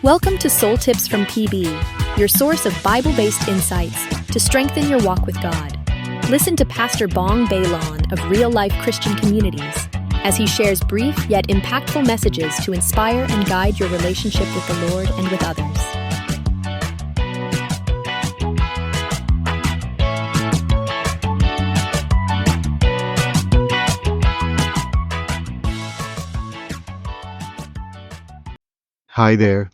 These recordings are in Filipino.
Welcome to Soul Tips from PB, your source of Bible-based insights to strengthen your walk with God. Listen to Pastor Bong Bailon of Real Life Christian Communities as he shares brief yet impactful messages to inspire and guide your relationship with the Lord and with others. Hi there.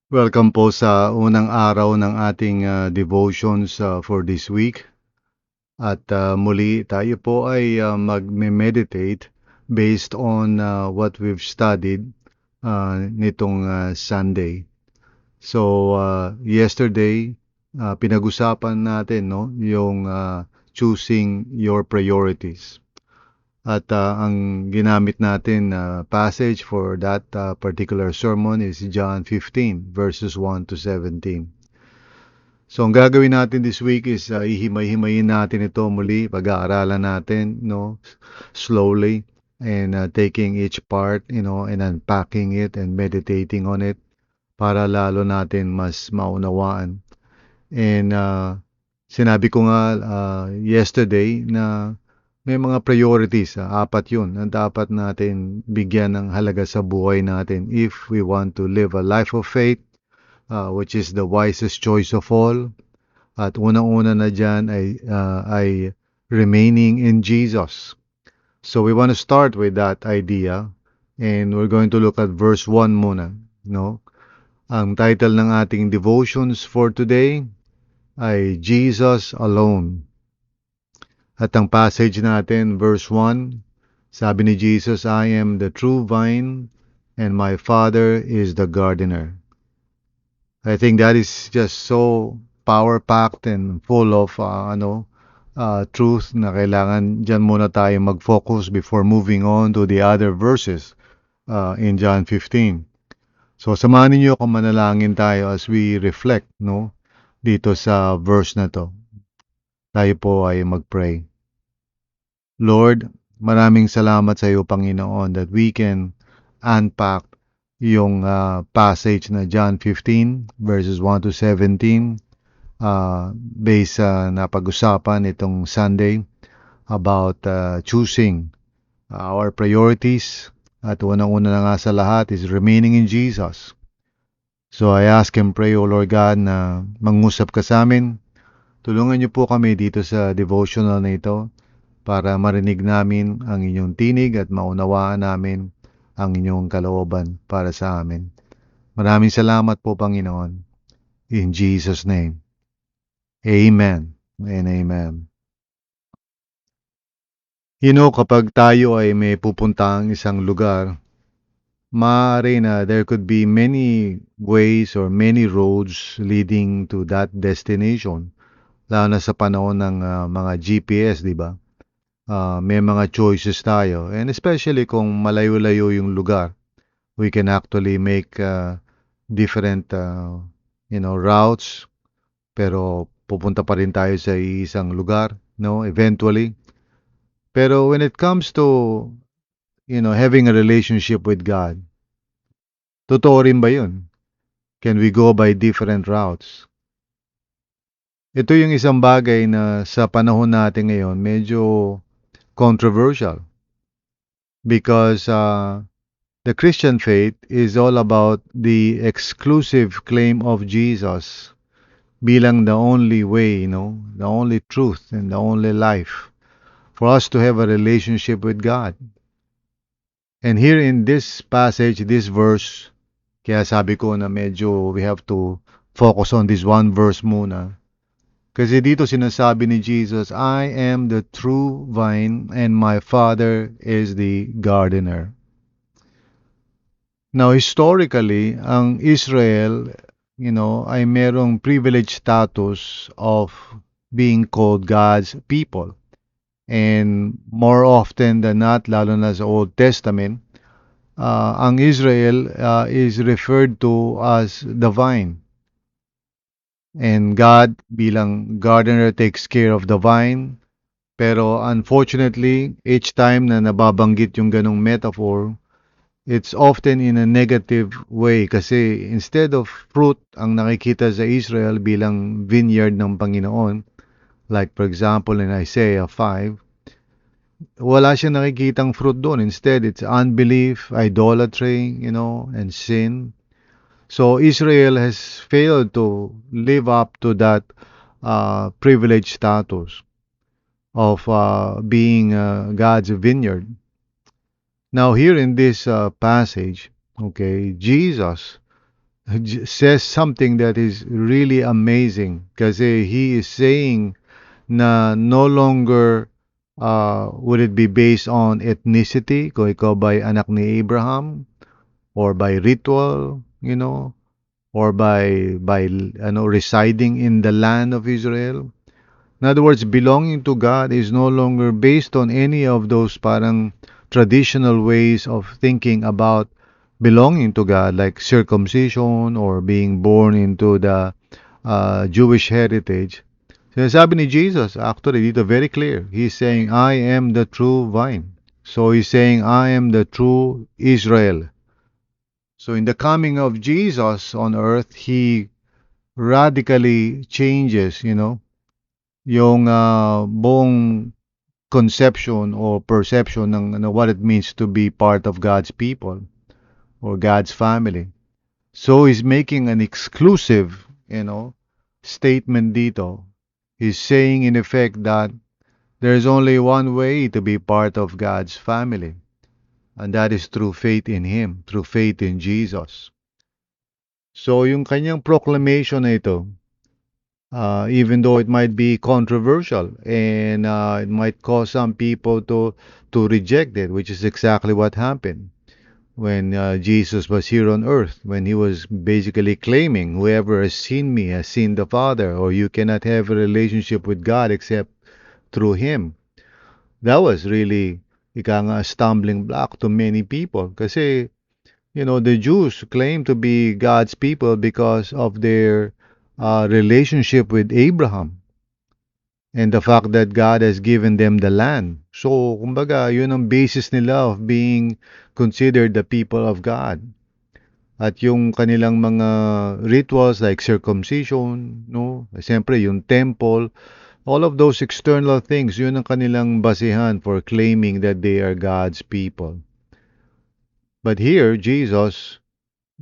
Welcome po sa unang araw ng ating devotions for this week. At muli tayo po ay mag-meditate based on what we've studied nitong Sunday. So yesterday pinag-usapan natin yung choosing your priorities. At ang ginamit natin passage for that particular sermon is John 15 verses 1 to 17. So ang gagawin natin this week is ihimay-himayin natin ito muli, pag-aaralan natin slowly and taking each part and unpacking it and meditating on it para lalo natin mas maunawaan. And sinabi ko nga yesterday na may mga priorities, apat yun, na dapat natin bigyan ng halaga sa buhay natin if we want to live a life of faith, which is the wisest choice of all. At unang-una na dyan ay remaining in Jesus. So we want to start with that idea, and we're going to look at verse 1 muna. Ang title ng ating devotions for today ay Jesus Alone. At ang passage natin, verse 1, sabi ni Jesus, I am the true vine and my Father is the gardener. I think that is just so power-packed and full of truth na kailangan dyan muna tayo mag-focus before moving on to the other verses in John 15. So samahan niyo kung manalangin tayo as we reflect dito sa verse na to. Tayo po ay mag-pray. Lord, maraming salamat sa iyo, Panginoon, that we can unpack yung passage na John 15 verses 1 to 17 based sa napag-usapan itong Sunday about choosing our priorities. At unang-una na nga sa lahat is remaining in Jesus. So I ask and pray, O Lord God, na mangusap ka sa amin. Tulungan niyo po kami dito sa devotional na ito para marinig namin ang inyong tinig at maunawaan namin ang inyong kalooban para sa amin. Maraming salamat po, Panginoon. In Jesus' name. Amen and amen. Kapag tayo ay may pupuntahang isang lugar, maaari na there could be many ways or many roads leading to that destination. Lalo na sa panahon ng mga GPS, di ba? May mga choices tayo, and especially kung malayo-layo yung lugar, we can actually make different routes, pero pupunta pa rin tayo sa isang lugar eventually. Pero when it comes to having a relationship with God, totoo rin ba yun? Can we go by different routes? Ito yung isang bagay na sa panahon natin ngayon medyo controversial, because the Christian faith is all about the exclusive claim of Jesus bilang the only way, the only truth and the only life for us to have a relationship with God. And here in this passage, this verse, kaya sabi ko na medyo we have to focus on this one verse muna. Kasi dito sinasabi ni Jesus, I am the true vine and my Father is the gardener. Now, historically, ang Israel, ay merong privileged status of being called God's people. And more often than not, lalo na sa Old Testament, ang Israel is referred to as the vine. And God bilang gardener takes care of the vine. Pero unfortunately, each time na nababanggit yung ganong metaphor, it's often in a negative way kasi instead of fruit ang nakikita sa Israel bilang vineyard ng Panginoon, like for example in Isaiah 5, wala siyang nakikitang fruit doon. Instead, it's unbelief, idolatry, and sin. So Israel has failed to live up to that privileged status of being God's vineyard. Now, here in this passage, okay, Jesus says something that is really amazing kasi he is saying na no longer would it be based on ethnicity, kung ikaw ba'y anak ni Abraham, or by ritual, or by residing in the land of Israel. In other words, belonging to God is no longer based on any of those parang traditional ways of thinking about belonging to God, like circumcision or being born into the Jewish heritage. Sinasabi ni Jesus, actually, dito very clear. He's saying, I am the true vine. So he's saying, I am the true Israel. So in the coming of Jesus on earth, he radically changes, yung buong conception or perception ng what it means to be part of God's people or God's family. So he's making an exclusive, statement dito. He's saying in effect that there's only one way to be part of God's family, and that is through faith in Him, through faith in Jesus. So yung kanyang proclamation na ito, even though it might be controversial and it might cause some people to reject it, which is exactly what happened when Jesus was here on earth, when he was basically claiming, whoever has seen me has seen the Father, or you cannot have a relationship with God except through Him. That was really a stumbling block to many people kasi the Jews claim to be God's people because of their relationship with Abraham and the fact that God has given them the land. So, kumbaga, yun ang basis nila of being considered the people of God. At yung kanilang mga rituals like circumcision, siyempre yung temple, all of those external things, yun ang kanilang basihan for claiming that they are God's people. But here, Jesus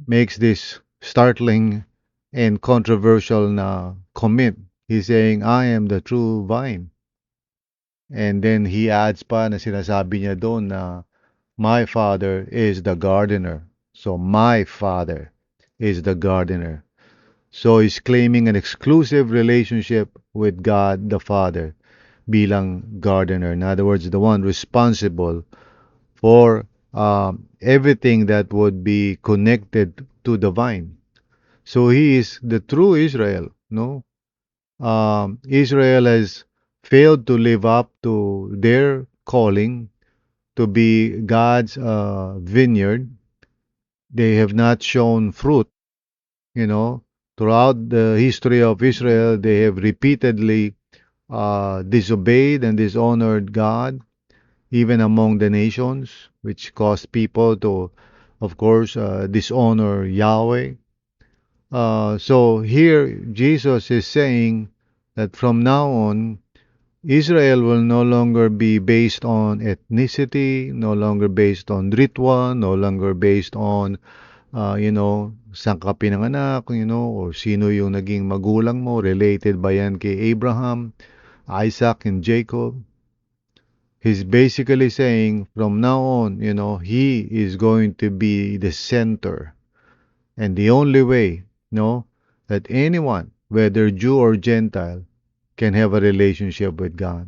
makes this startling and controversial na comment. He's saying, I am the true vine. And then he adds pa na sinasabi niya doon na my Father is the gardener. So my Father is the gardener. So he's claiming an exclusive relationship with God the Father bilang gardener. In other words, the one responsible for everything that would be connected to the vine. So he is the true Israel, no? Israel has failed to live up to their calling to be God's vineyard. They have not shown fruit, Throughout the history of Israel, they have repeatedly disobeyed and dishonored God, even among the nations, which caused people to, of course, dishonor Yahweh. So here, Jesus is saying that from now on, Israel will no longer be based on ethnicity, no longer based on ritual, no longer based on, saan ka pinanganak, or sino yung naging magulang mo, related ba yan kay Abraham, Isaac, and Jacob. He's basically saying from now on, he is going to be the center. And the only way, that anyone, whether Jew or Gentile, can have a relationship with God.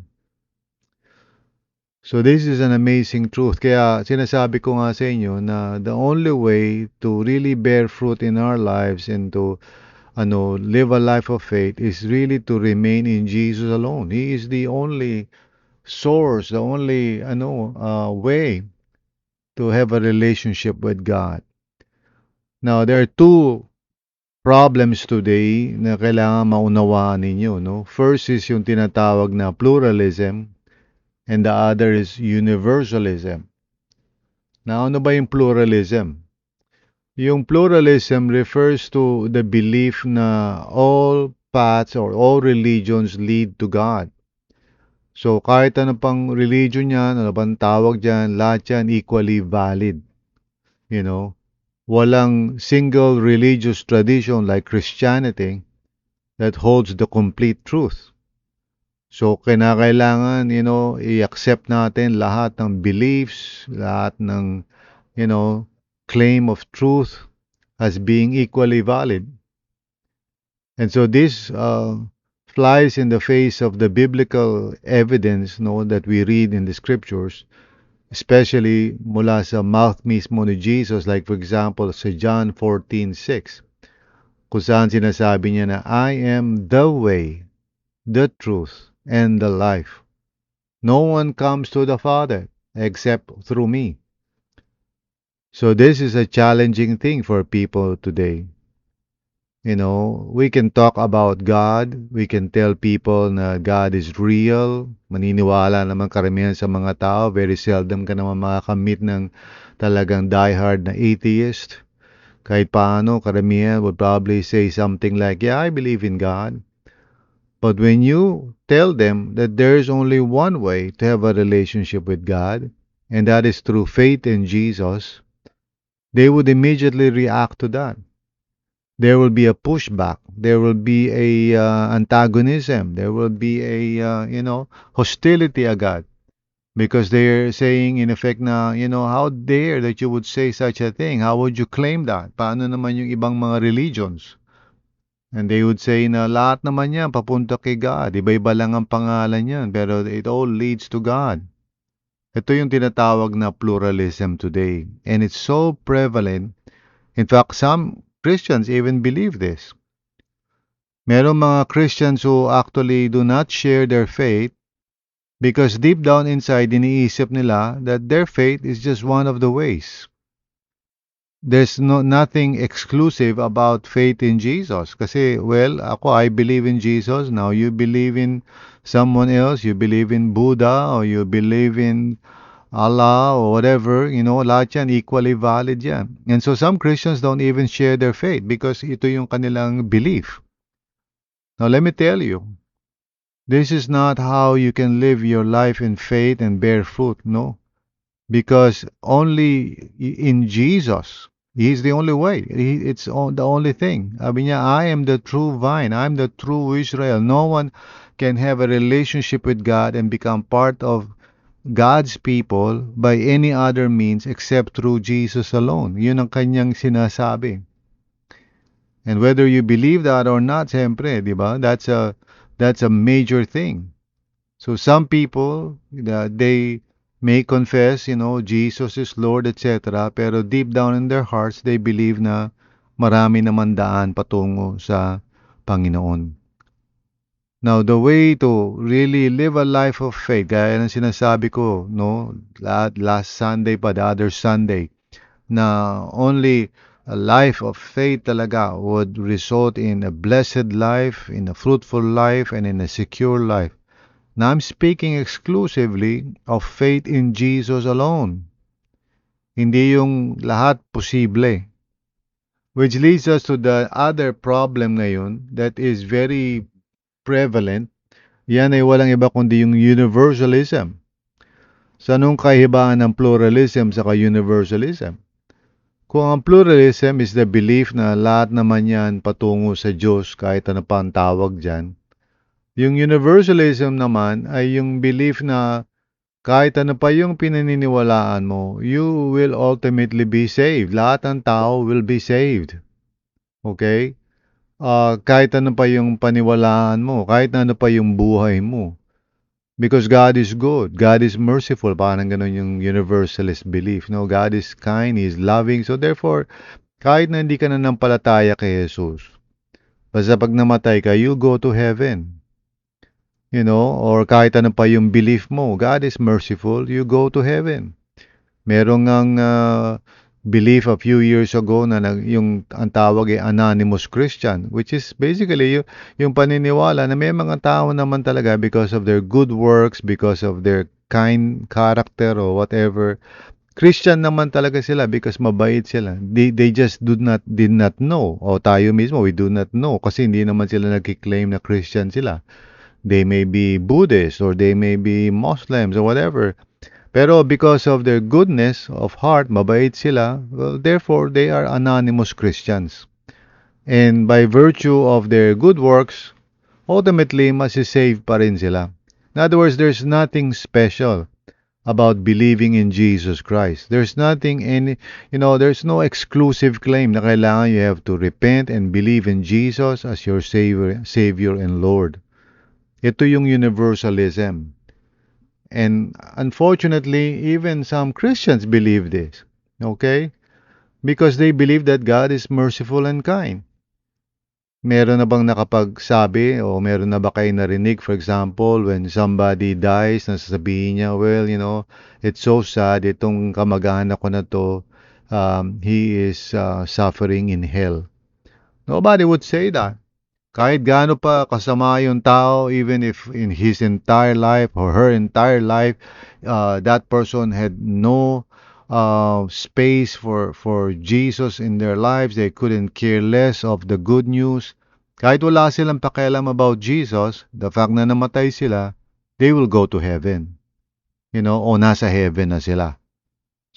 So this is an amazing truth. Kaya sinasabi ko nga sa inyo na the only way to really bear fruit in our lives and to live a life of faith is really to remain in Jesus alone. He is the only source, the only way to have a relationship with God. Now, there are two problems today na kailangan maunawaan ninyo. First is yung tinatawag na pluralism and the other is universalism. Now, ano ba yung pluralism? Yung pluralism refers to the belief na all paths or all religions lead to God. So, kahit ano pang religion yan, ano bang tawag dyan, lahat yan equally valid. You know, walang single religious tradition like Christianity that holds the complete truth. So, kinakailangan, i-accept natin lahat ng beliefs, lahat ng, claim of truth as being equally valid. And so this flies in the face of the biblical evidence, no, that we read in the scriptures, especially mula sa mouth mismo ni Jesus, like for example sa John 14:6, kung saan sinasabi niya na, I am the way, the truth, and the life. No one comes to the Father except through me. So this is a challenging thing for people today. We can talk about God. We can tell people na God is real. Maniniwala naman karamihan sa mga tao. Very seldom ka naman makakamit ng talagang diehard na atheist. Kahit paano, karamihan would probably say something like, yeah, I believe in God. But when you tell them that there is only one way to have a relationship with God, and that is through faith in Jesus, they would immediately react to that. There will be a pushback. There will be a antagonism. There will be a hostility agad, because they're saying in effect na how dare that you would say such a thing? How would you claim that? Paano naman yung ibang mga religions? And they would say na lahat naman yan papunta kay God. Iba-iba lang ang pangalan yan, pero it all leads to God. Ito yung tinatawag na pluralism today. And it's so prevalent. In fact, some Christians even believe this. Merong mga Christians who actually do not share their faith because deep down inside, iniisip nila that their faith is just one of the ways. There's nothing exclusive about faith in Jesus. Kasi, well, I believe in Jesus. Now you believe in someone else. You believe in Buddha or you believe in Allah or whatever. Lahat yan equally valid yan. And so some Christians don't even share their faith because ito yung kanilang belief. Now let me tell you, this is not how you can live your life in faith and bear fruit, no. Because only in Jesus, He's the only way. It's the only thing. Sabi niya, I am the true vine. I'm the true Israel. No one can have a relationship with God and become part of God's people by any other means except through Jesus alone. Yun ang kanyang sinasabi. And whether you believe that or not, siyempre, di ba? That's a major thing. So some people, they may confess, Jesus is Lord, etc. Pero deep down in their hearts, they believe na marami naman daan patungo sa Panginoon. Now, the way to really live a life of faith, gaya ng sinasabi ko, no, last Sunday pa, the other Sunday, na only a life of faith talaga would result in a blessed life, in a fruitful life, and in a secure life. Now, I'm speaking exclusively of faith in Jesus alone. Hindi yung lahat posible. Which leads us to the other problem ngayon that is very prevalent. Yan ay walang iba kundi yung universalism. So, anong kahibaan ng pluralism sa universalism? Kung ang pluralism is the belief na lahat naman yan patungo sa Diyos kahit ano pa ang tawag dyan, yung universalism naman ay yung belief na kahit ano pa yung pinaniniwalaan mo, you will ultimately be saved. Lahat ng tao will be saved. Okay? Kahit ano pa yung paniwalaan mo, kahit ano pa yung buhay mo. Because God is good. God is merciful. Parang ganun yung universalist belief. No, God is kind. He is loving. So therefore, kahit na hindi ka nanampalataya kay Jesus, basta pag namatay ka, you go to heaven. Or kahit ano pa yung belief mo, God is merciful, you go to heaven. Merong ang belief a few years ago na yung ang tawag ay anonymous Christian, which is basically yung paniniwala na may mga tao naman talaga because of their good works, because of their kind character or whatever, Christian naman talaga sila because mabait sila. They just did not know. O tayo mismo, we do not know kasi hindi naman sila nagki-claim na Christian sila. They may be Buddhists or they may be Muslims or whatever. Pero because of their goodness of heart, mabait sila, well, therefore they are anonymous Christians. And by virtue of their good works, ultimately masisave pa rin sila. In other words, there's nothing special about believing in Jesus Christ. There's nothing there's no exclusive claim na kailangan you have to repent and believe in Jesus as your Savior and Lord. Ito yung universalism. And unfortunately, even some Christians believe this. Okay? Because they believe that God is merciful and kind. Meron na bang nakapagsabi o meron na ba kayo narinig, for example, when somebody dies, nasasabihin niya, well, it's so sad, itong kamag-anak ko na to, he is suffering in hell. Nobody would say that. Kahit gaano pa kasama yung tao, even if in his entire life or her entire life, that person had no space for Jesus in their lives. They couldn't care less of the good news. Kahit wala silang pakialam about Jesus, the fact na namatay sila, they will go to heaven. O nasa heaven na sila.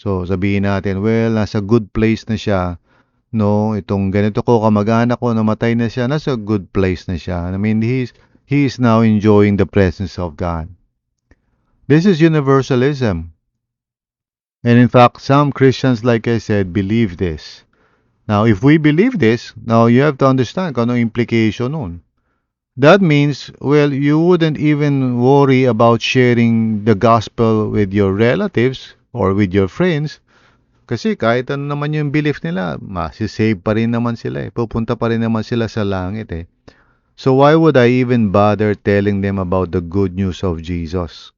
So sabihin natin, well, nasa good place na siya. No, itong ganito ko, kamag-anak ko, namatay na siya, nasa good place na siya. I mean, he is now enjoying the presence of God. This is universalism. And in fact, some Christians, like I said, believe this. Now, if we believe this, now you have to understand kung ano implication nun. That means, well, you wouldn't even worry about sharing the gospel with your relatives or with your friends. Kasi kahit ano naman yung belief nila, masisave pa rin naman sila eh. Pupunta pa rin naman sila sa langit eh. So why would I even bother telling them about the good news of Jesus?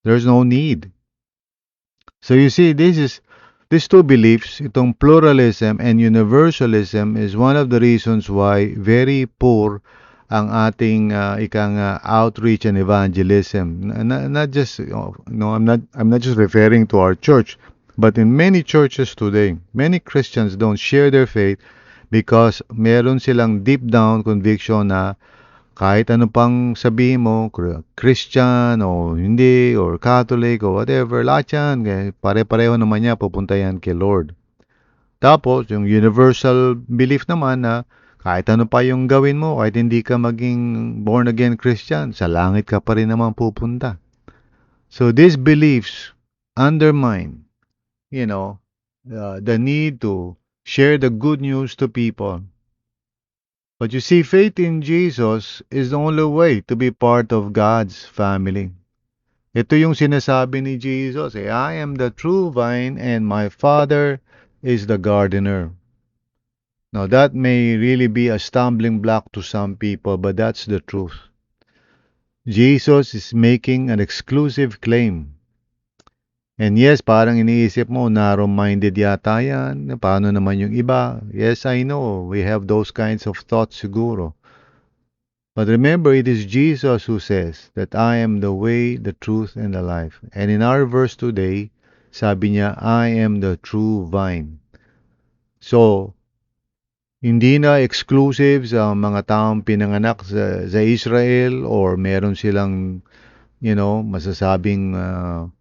There's no need. So you see, these two beliefs, itong pluralism and universalism, is one of the reasons why very poor ang ating outreach and evangelism. Not just I'm not just referring to our church, but in many churches today, many Christians don't share their faith because meron silang deep down conviction na kahit ano pang sabihin mo, Christian o hindi, or Catholic o whatever, lahat yan, pare-pareho naman niya, pupunta yan kay Lord. Tapos, yung universal belief naman na kahit ano pa yung gawin mo, kahit hindi ka maging born-again Christian, sa langit ka pa rin naman pupunta. So these beliefs undermine, the need to share the good news to people. But you see, faith in Jesus is the only way to be part of God's family. Ito yung sinasabi ni Jesus, I am the true vine and my Father is the gardener. Now that may really be a stumbling block to some people, but that's the truth. Jesus is making an exclusive claim. And yes, parang iniisip mo, narrow-minded yata yan. Paano naman yung iba? Yes, I know. We have those kinds of thoughts siguro. But remember, it is Jesus who says that I am the way, the truth, and the life. And in our verse today, sabi niya, I am the true vine. So, hindi na exclusive sa mga taong pinanganak sa Israel or meron silang masasabing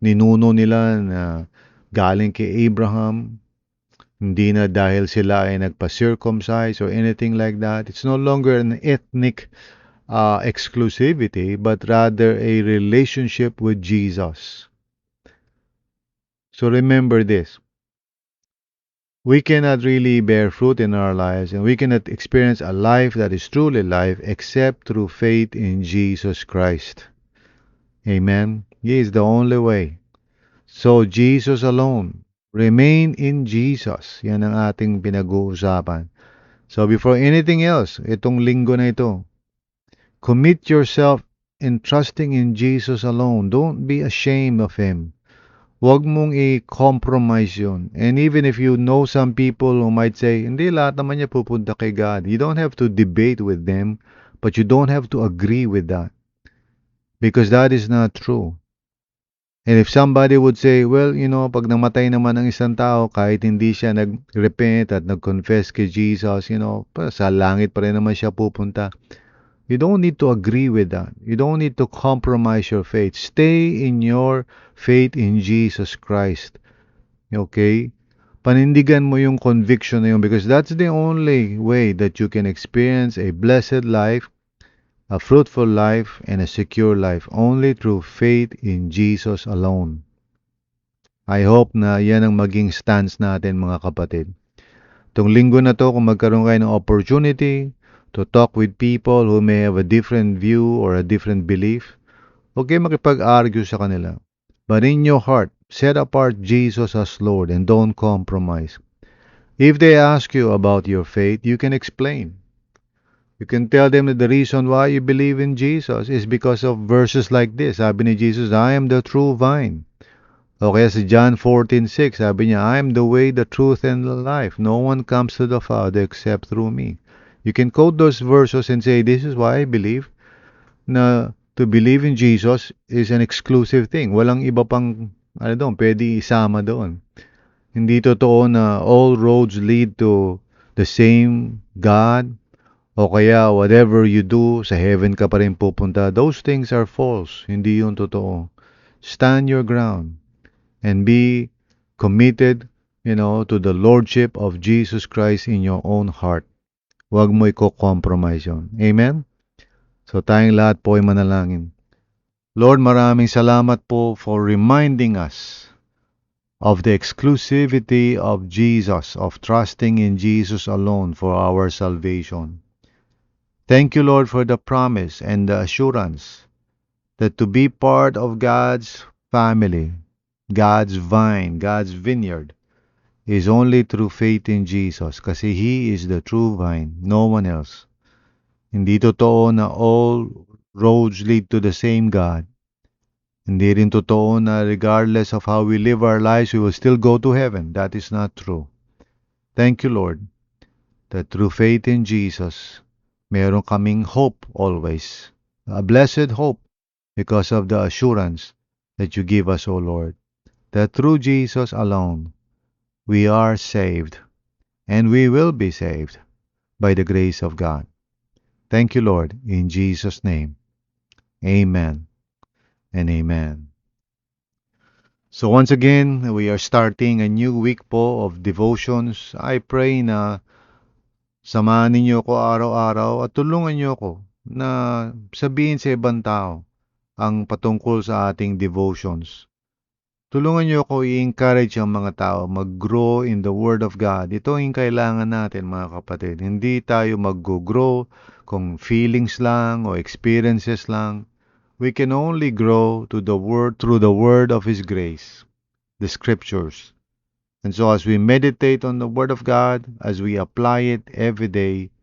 ninuno nila na galing kay Abraham. Hindi na dahil sila ay nagpa-circumcise or anything like that. It's no longer an ethnic exclusivity, but rather a relationship with Jesus. So remember this. We cannot really bear fruit in our lives, and we cannot experience a life that is truly life except through faith in Jesus Christ. Amen. He is the only way. So, Jesus alone. Remain in Jesus. Yan ang ating pinag-uusapan. So, before anything else, itong linggo na ito, commit yourself in trusting in Jesus alone. Don't be ashamed of Him. Huwag mong i-compromise yun. And even if you know some people who might say, hindi, lahat naman niya pupunta kay God. You don't have to debate with them, but you don't have to agree with that. Because that is not true. And if somebody would say, well, pag namatay naman ang isang tao, kahit hindi siya nag-repent at nag-confess kay Jesus, sa langit pa rin naman siya pupunta. You don't need to agree with that. You don't need to compromise your faith. Stay in your faith in Jesus Christ. Okay? Panindigan mo yung conviction na yun because that's the only way that you can experience a blessed life, a fruitful life, and a secure life. Only through faith in Jesus alone. I hope na yan ang maging stance natin mga kapatid. Itong linggo na to, kung magkaroon kayo ng opportunity to talk with people who may have a different view or a different belief, huwag kayo makipag-argue sa kanila. But in your heart, set apart Jesus as Lord and don't compromise. If they ask you about your faith, you can explain. You can tell them that the reason why you believe in Jesus is because of verses like this. Sabi ni Jesus, I am the true vine. O kaya si John 14:6, sabi niya, I am the way, the truth, and the life. No one comes to the Father except through me. You can quote those verses and say, this is why I believe na to believe in Jesus is an exclusive thing. Walang iba pang, pwede isama doon. Hindi totoo na all roads lead to the same God, o kaya whatever you do, sa heaven ka pa rin pupunta. Those things are false. Hindi yun totoo. Stand your ground and be committed, to the Lordship of Jesus Christ in your own heart. Huwag mo i-compromise yun. Amen? So tayong lahat po ay manalangin. Lord, maraming salamat po for reminding us of the exclusivity of Jesus, of trusting in Jesus alone for our salvation. Thank you, Lord, for the promise and the assurance that to be part of God's family, God's vine, God's vineyard, is only through faith in Jesus kasi He is the true vine, no one else. Hindi totoo na all roads lead to the same God. Hindi rin totoo na regardless of how we live our lives, we will still go to heaven. That is not true. Thank you, Lord, that through faith in Jesus, meron kaming hope always. A blessed hope because of the assurance that you give us, O Lord, that through Jesus alone, we are saved and we will be saved by the grace of God. Thank you, Lord, in Jesus' name. Amen and amen. So once again, we are starting a new week po of devotions. I pray na samahan ninyo ko araw-araw at tulungan niyo ko na sabihin sa ibang tao ang patungkol sa ating devotions. Tulungan niyo ko i-encourage ang mga tao mag-grow in the Word of God. Ito ang kailangan natin mga kapatid. Hindi tayo mag-grow kung feelings lang o experiences lang. We can only grow to the Word through the Word of His grace, the Scriptures. And so as we meditate on the Word of God, as we apply it every day,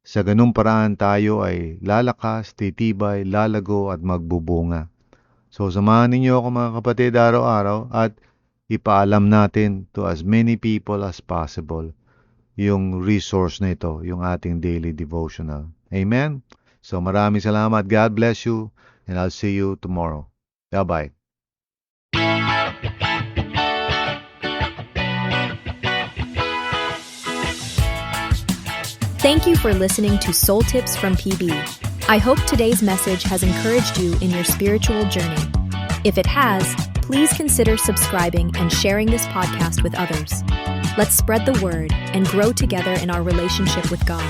sa ganung paraan tayo ay lalakas, titibay, lalago at magbubunga. So samahan ninyo ako mga kapatid araw-araw at ipaalam natin to as many people as possible yung resource na ito, yung ating daily devotional. Amen? So maraming salamat. God bless you and I'll see you tomorrow. Bye-bye. Thank you for listening to Soul Tips from PB. I hope today's message has encouraged you in your spiritual journey. If it has, please consider subscribing and sharing this podcast with others. Let's spread the word and grow together in our relationship with God.